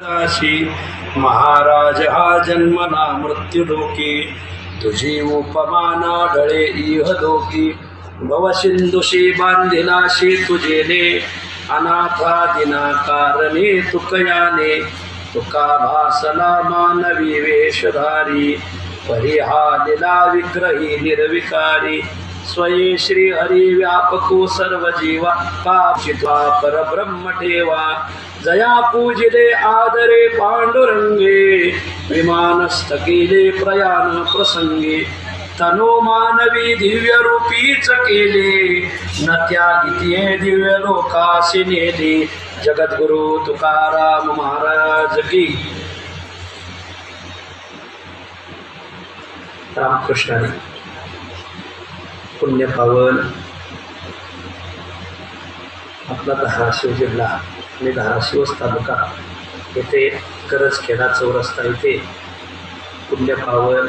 दासी महाराज हा जन्मला मृत्यू डोकी, तुझी उपमाना ढळे इह दोकी. भवसिंधुशी बांधिलाशी तुझेने, अनाथा दिना कारणे तुकयाने. तुका भासला मानवी वेशधारी, परिहालिला विग्रही निर्विकारी. स्वयं श्री हरी व्यापको सर्व जीवा, पाचित्वा परब्रह्म ठेवा. जया पूजिले आदरे पांडुरंगे, विमानस्थ केले प्रयाण प्रसंगे. तनो मानवी दिव्य रूपीच केले, न त्यागितिये दिव्य लोकासी नेले. जगद्गुरु तुकाराम महाराज की. रामकृष्ण पुण्य पावन आपला धाराशिव जिल्हा आणि धाराशिव तालुका येथे करजखेडा चौरस्ता येथे पुण्य पावन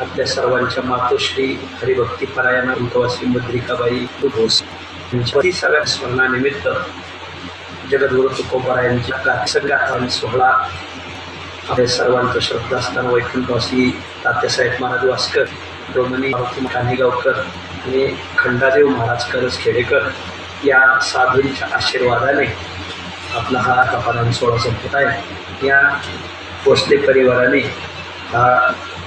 आपल्या सर्वांच्या मातोश्री हरिभक्तीपरायण अंकवासी मुद्रिकाबाई घोष यांच्या 30व्या स्मरणानिमित्त जगद्गुरु तुकोबारायांच्या संगाथान सोहळा आपल्या सर्वांचं श्रद्धास्थान वैकुंठवासी तात्यासाहेब महाराज वास्कर, रोमनी कानेगावकर आणि खंडादेव महाराज करजखेडेकर या साधूंच्या आशीर्वादाने आपला हा कपारान सोहळा संपत आहे. या भोसले परिवाराने हा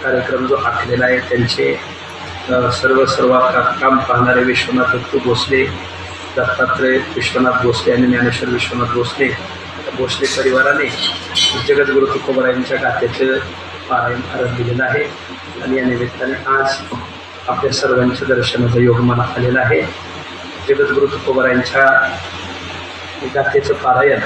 कार्यक्रम जो आखलेला आहे त्यांचे सर्व काम पाहणारे विश्वनाथ दत्तू भोसले, दत्तात्रय विश्वनाथ भोसले आणि ज्ञानेश्वर विश्वनाथ भोसले भोसले परिवाराने जगद्गुरु तुकोबारायांच्या गाथेचं पारायण आरंभ दिलेलं आहे. आणि या निमित्ताने आज आपल्या सर्वांच्या दर्शनाचा योग मनात आलेला आहे. जगद्गुरु तुकोबारायांच्या गाथेचं पारायण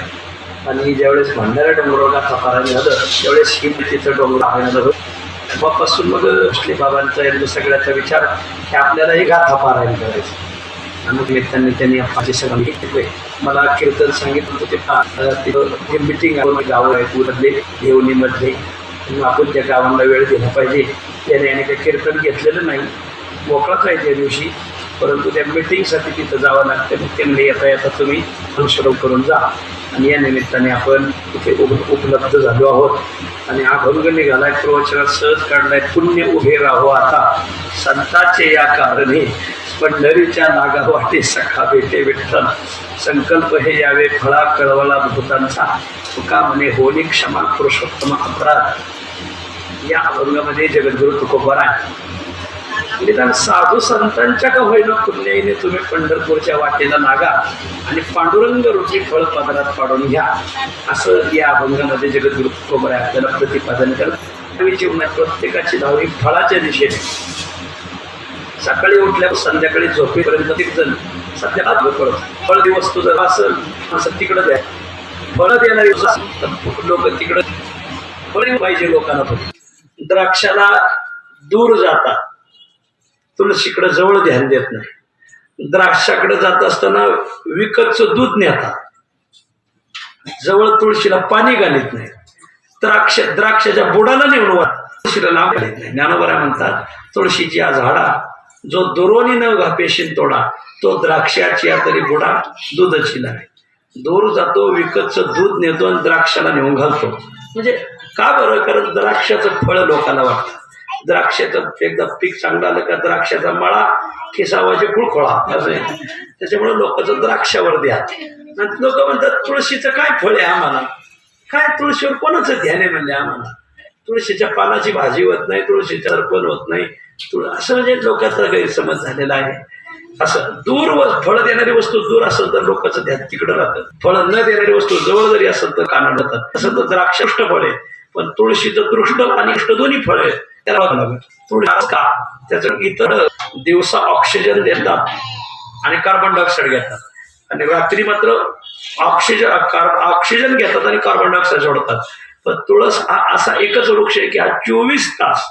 आणि ज्यावेळेस भंडारा डोंगरावर गाथा पारायण झालं त्यावेळेस ही तिथं डोंगर पारायण झालं. तेव्हापासून मग भोसले बाबांचा यांचा सगळ्याचा विचार की आपल्यालाही गाथा पारायण करायचं. आणि निमित्ताने त्यांनी आपली सगळं घेतले. मला कीर्तन सांगितलं होतं ते मिटिंग गावं आहेत उरले देवणीमध्ये, आपण त्या गावांना वेळ दिला पाहिजे. त्याने काही कीर्तन घेतलेलं नाही, मोकळाच आहे त्या दिवशी, परंतु त्या मिटिंगसाठी तिथं जावं लागतं. मग त्यांनी येता येता तुम्ही अनुसरण करून जा. आणि या निमित्ताने आपण तिथे उपलब्ध झालो आहोत. आणि अभंग निघालाय, प्रवचनात सहज काढलाय. पुण्य उभे राहो आता संताचे या कारणे, पंढरीच्या नागा वाटे सखा भेटे विठ्ठल. संकल्प हे यावे फळा कळवला भूतांचा, तुका म्हणे होली क्षमा पुरुषोत्तम अपराध. या अभंगामध्ये जगद्गुरु तुकोबाराय निदान साधू संतांच्या का होईना पुण्याईने तुम्ही पंढरपूरच्या वाटेला नागा आणि पांडुरंग रुची फळ पदरात पाडून घ्या, असं या अभंगामध्ये जगद्गुरु तुकोबाराय आपल्याला प्रतिपादन करतात. जीवनात प्रत्येकाची धावणी फळाच्या दिशेने. सकाळी उठल्या संध्याकाळी झोपेपर्यंत एक जण सध्या फळ दिवस तुझं असेल असं तिकडं द्या, फळं देणारी लोक तिकडं फळ पाहिजे लोकांना. पण द्राक्षाला दूर जातात, तुळशीकडे जवळ ध्यान देत नाही. द्राक्षाकडे जात असताना विकतचं दूध नेतात, जवळ तुळशीला पाणी घालीत नाही. द्राक्षाच्या बुडाला नेऊन तुळशीला नाव घालीत नाही. ज्ञानोबा म्हणतात तुळशीची या झाडा जो दोरोनी न घापेशीन तोडा, तो द्राक्षाची तरी बुडा दुधाची लागे. दूर जातो, विकतचं दूध नेतो आणि द्राक्षाला नेऊन घालतो. म्हणजे का बरं? कारण द्राक्षाचं फळ लोकांना वाटतं. द्राक्षाचं एकदा पीक चांगलं आलं का द्राक्षाचा मळा खिसावाचे कुळखोळा असं आहे. त्याच्यामुळे लोकांचं द्राक्षावर द्या. लोक म्हणतात तुळशीचं काय फळ आहे आम्हाला, काय तुळशीवर कोणाचं ध्यान आहे म्हणजे आम्हाला. तुळशीच्या पानाची भाजी होत नाही, तुळशीचं अर्पण होत नाही, असं म्हणजे लोकांचा गैरसमज झालेला आहे. असं दूर फळ देणारी वस्तू दूर असेल तर लोकांचं ध्यान तिकडं राहतं. फळ न देणारी वस्तू जवळ जरी असेल तर कानाड जातात. तसं तर द्राक्ष फळ आहे, पण तुळशीचं दृष्ट आणि इष्ट दोन्ही फळ आहे. त्याला तुळशी का त्याचं इतर दिवसा ऑक्सिजन देतात आणि कार्बन डायऑक्साईड घेतात, आणि रात्री मात्र ऑक्सिजन घेतात आणि कार्बन डायऑक्साईड सोडतात. पण तुळस हा असा एकच वृक्ष आहे की हा 24 तास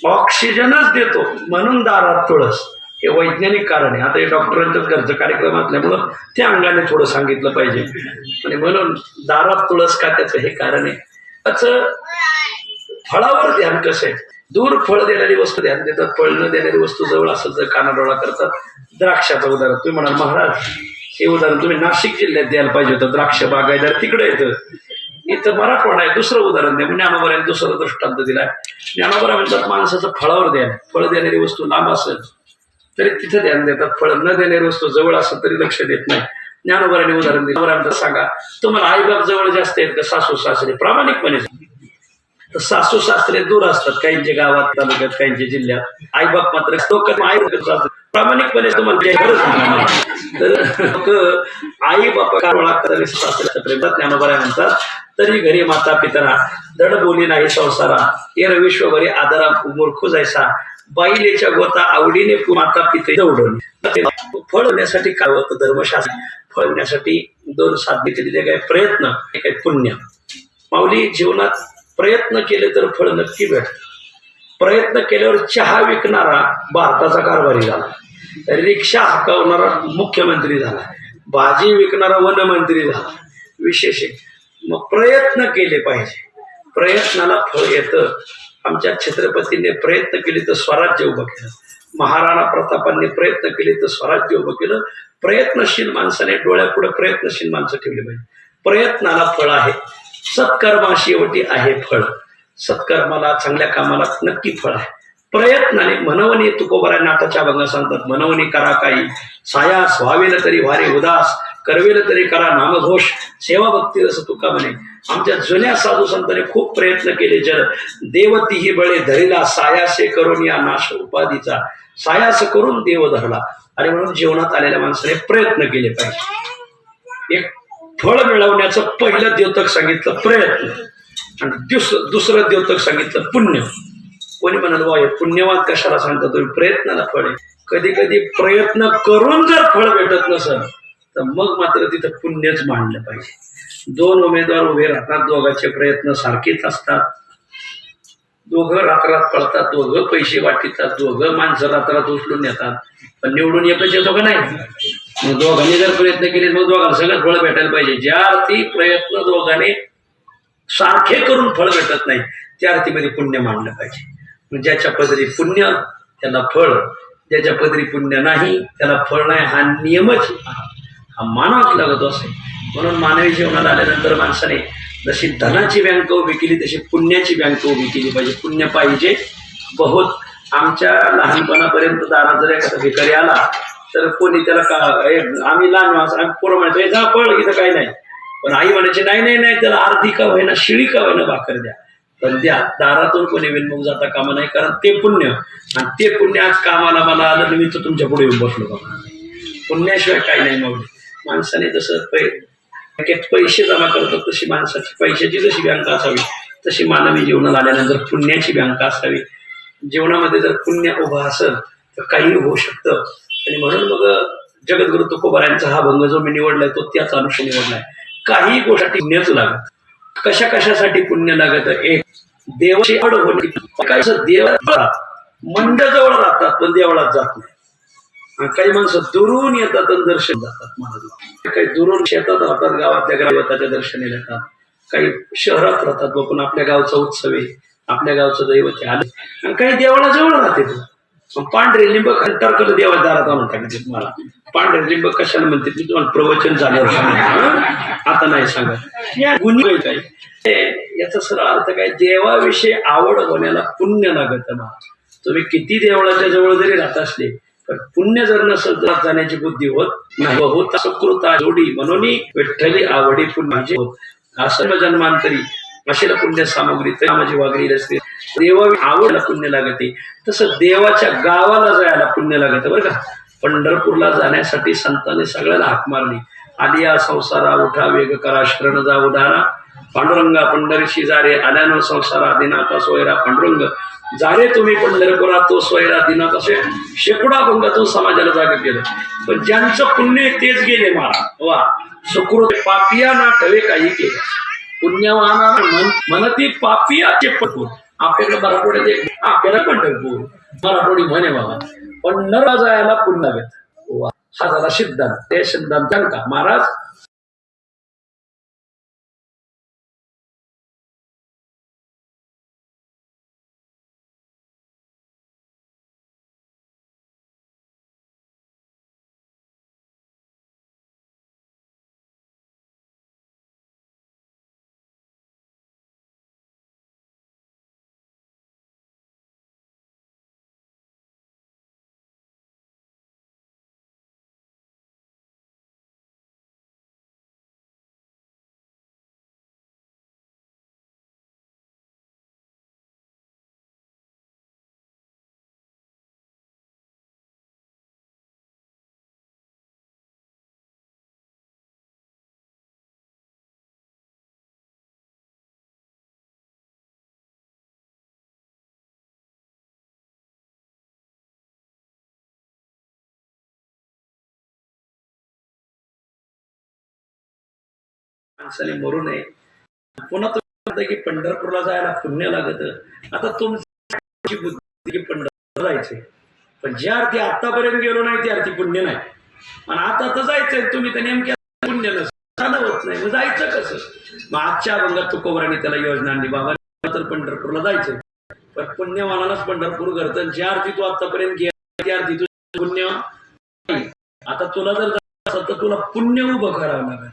ऑक्सिजनच देतो, म्हणून दारात तुळस. हे वैज्ञानिक कारण आहे. आता हे डॉक्टरांच्याच घरचं कार्यक्रम असल्यामुळं त्या अंगाने थोडं सांगितलं पाहिजे. आणि म्हणून दारात तुळस का, त्याचं हे कारण आहे. त्याचं फळावर ध्यान कसं आहे. दूर फळ देणारी वस्तू ध्यान देतात, फळ न देणारी वस्तू जवळ असेल तर कानाडोळा करतात. द्राक्षाचं उदाहरण तुम्ही म्हणाल महाराज हे उदाहरण तुम्ही नाशिक जिल्ह्यात द्यायला पाहिजे होतं. द्राक्ष बागायदार तिकडे येतं, इथं मराठवाडा आहे. दुसरं उदाहरण द्या. ज्ञानोबरांनी दुसरं दृष्टांत दिलाय. ज्ञानोबरा म्हणतात माणसाचं फळावर द्या, फळ देणारी वस्तू लांब असेल तरी तिथे ध्यान देतात, फळ न देणारी वस्तू जवळ असेल तरी लक्ष देत नाही. ज्ञानोबरांनी उदाहरण दिलं. सांगा तुम्हाला आईबाप जवळ जास्त आहेत का सासू सासरे? प्रामाणिकपणे तर सासू सासरे दूर असतात, काहींचे गावात तालुक्यात, काहींचे जिल्ह्यात. आईबाप मात्र प्रामाणिकपणे तुम्हाला तर आई बापा सासऱ्याच्या प्रेमात ज्ञानोबरा म्हणतात तरी घरी माता पितरा दड बोली नाही संसारा एर विश्वभरी आदरा मूर्खू जायचा बाईलेच्या गोता आवडीने माता पिते दौडवली. फळ होण्यासाठी काय होतं? धर्मशास्त्र फळ होण्यासाठी दोन साध्य केलेले काही प्रयत्न, काही पुण्य. माऊली जीवनात प्रयत्न केले तर फळ नक्की भेटत. प्रयत्न केल्यावर चहा विकणारा भारताचा कारभारी झाला, रिक्षा हाकवणारा मुख्यमंत्री झाला, भाजी विकणारा वनमंत्री झाला. विशेष आहे. मग प्रयत्न केले पाहिजे, प्रयत्नाला फळ येतं. आमच्या छत्रपतींनी प्रयत्न केले तर स्वराज्य उभं केलं, महाराणा प्रतापांनी प्रयत्न केले तर स्वराज्य उभं केलं. प्रयत्नशील माणसाने डोळ्यापुढे प्रयत्नशील माणसं ठेवली पाहिजे. प्रयत्नाला फळ आहे, सत्कर्माशी शेवटी आहे फळ. सत्कर्माला, चांगल्या कामाला नक्की फळ आहे. प्रयत्नाने मनवणी तुकोबरा नाटाच्या अभंग सांगतात, मनवणी करा काही सायास व्हावेल तरी भारी उदास करवेल तरी करा नामघोष सेवा भक्ती रस तुका म्हणे. आमच्या जुन्या साधू संतांनी खूप प्रयत्न केले. जर देवतीही बळे धरिला सायासे करून या नाश उपाधीचा सायास करून देव धरला. आणि म्हणून जीवनात आलेल्या माणसाने प्रयत्न केले पाहिजे. एक फळ मिळवण्याचं पहिलं द्योतक सांगितलं प्रयत्न, आणि दुसरं द्योतक सांगितलं पुण्य. कोणी म्हणाल बा हे पुण्यवाद कशाला सांगता तुम्ही? प्रयत्नाला फळ आहे. कधी कधी प्रयत्न करून जर फळ भेटत नसेल तर मग मात्र तिथं पुण्यच मांडलं पाहिजे. दोन उमेदवार उभे राहतात, दोघांचे प्रयत्न सारखेच असतात. दोघं रात्रात पळतात, दोघं पैसे वाटितात, दोघं माणसं रात्रात उचलून येतात, पण निवडून एकच येतो का नाही? मग दोघांनी जर प्रयत्न केले मग दोघांना सगळं फळ भेटायला पाहिजे. ज्या अर्थी प्रयत्न दोघांनी सारखे करून फळ भेटत नाही त्या अर्थीमध्ये पुण्य मानलं पाहिजे. ज्याच्या पदरी पुण्य त्याला फळ, ज्याच्या पदरी पुण्य नाही त्याला फळ नाही. हा नियमच हा मानावाच लागतो असे. म्हणून मानवी जीवनात आल्यानंतर माणसाने जशी धनाची बँक उभी केली तशी पुण्याची बँक उभी केली पाहिजे. पुण्य पाहिजे बहुत. आमच्या लहानपणापर्यंत दारात जर एखादा भिकारी आला तर कोणी त्याला आम्ही लहान आम्ही पोरं म्हणायचं जा पळ, इथं काही नाही. पण आई म्हणायची नाही नाही नाही, त्याला अर्धी का होईना शिळी का होईना भाकर द्या, पण द्या. दारातून कोणी विनमुख जाता कामा नाही, कारण ते पुण्य. आणि ते पुण्य आज कामाला मला आलं, मी तर तुमच्या पुढे येऊन बसलो का? पुण्याशिवाय काही नाही. मग माणसाने जसं बँकेत पैसे जमा करतात तशी माणसाची पैशाची जशी बँक असावी तशी मानवी जीवनात आल्यानंतर पुण्याची बँक असावी. जीवनामध्ये जर पुण्य उभं असेल तर काही होऊ शकतं. आणि म्हणून मग जगद्गुरु तुकोबारायांचा हा भंग जो मी निवडलाय तो त्याच अनुष्य निवडलाय. काही गोष्टी पुण्यच लागत. कशा कशासाठी पुण्य लागत? एक देवाची आवड होणे. काय देवात मंदिर जवळ राहतात पण देवळात जात नाही. काही माणसं दुरून येतात आणि दर्शन जातात महाराज. काही दुरून शेतात राहतात, गावातल्या ग्रामदेवताच्या दर्शनाला येतात. काही शहरात राहतात, पण आपल्या गावचा उत्सव आहे, आपल्या गावचं दैवत आले. आणि काही देवळाजवळ राहते. पांढरे लिंब टरकल देवा दारात आणून टाकते. तुम्हाला पांढरे लिंब कशाला म्हणते मी तुम्हाला प्रवचन झाल्यावर सांगत, आता नाही सांगत. या गुन्हे काय याचा सरळ अर्थ काय? देवाविषयी आवड होण्याला पुण्य लागत ना. तुम्ही किती देवळाच्या जवळ जरी राहत असले पण पुण्य जर नसेल तर जाण्याची बुद्धी होत नाही. होता सुकृता जोडी म्हणून विठ्ठली आवडी पुण्य होत. असं जन्मांतरी अशी पुण्य सामग्री माझी वागली असते. देवा आवडला पुण्य लागते, तसं देवाच्या गावाला जायला पुण्य लागतं बरं का. पंढरपूरला जाण्यासाठी संतांनी सगळ्याला हाक मारली. आलिया संसारा उठा वेग करा शरण जा उदारा पांडुरंगा पंढरीशी जारे आल्यानं संसारा दिनाचा सोयरा पांडुरंग जारे तुम्ही पंढरपुरा तो सोयरा दिनाचा सोय. शेकडा भंगातून समाजाला जागा केलं, पण ज्यांचं पुण्य तेच गेले मारा. वा सुकृत पापिया ना ठवे काही केलं पुण्यवाना म्हणती पापियाचे पटपूर. आपल्याकडे मराठवाड्यात आपल्याला पंढरपूर मराठवाडी म्हणे बाबा पंढरला जायला पुण्य लागत. वा हा झाला सिद्धांत. ते सिद्धांत का महाराज माणसाने मरू नये. पुन्हा तुम्ही म्हणता की पंढरपूरला जायला पुण्य लागत. आता तुमची बुद्धी की पंढरपूरला जायचंय, पण ज्या अर्थी आतापर्यंत गेलो नाही त्या अर्थी पुण्य नाही. पण आता तर जायचंय तुम्ही तर नेमक्या पुण्य नसतं होत नाही, मग जायचं कसं? मग आजच्या अभंगात तुकोबरांनी त्याला योजना आणली, बाबा तर पंढरपूरला जायचंय, पण पुण्यवानालाच पंढरपूर करतं. ज्या अर्थी तू आतापर्यंत गेला त्या अर्थी तू पुण्य. आता तुला जर तर तुला पुण्य उभं करावं लागेल.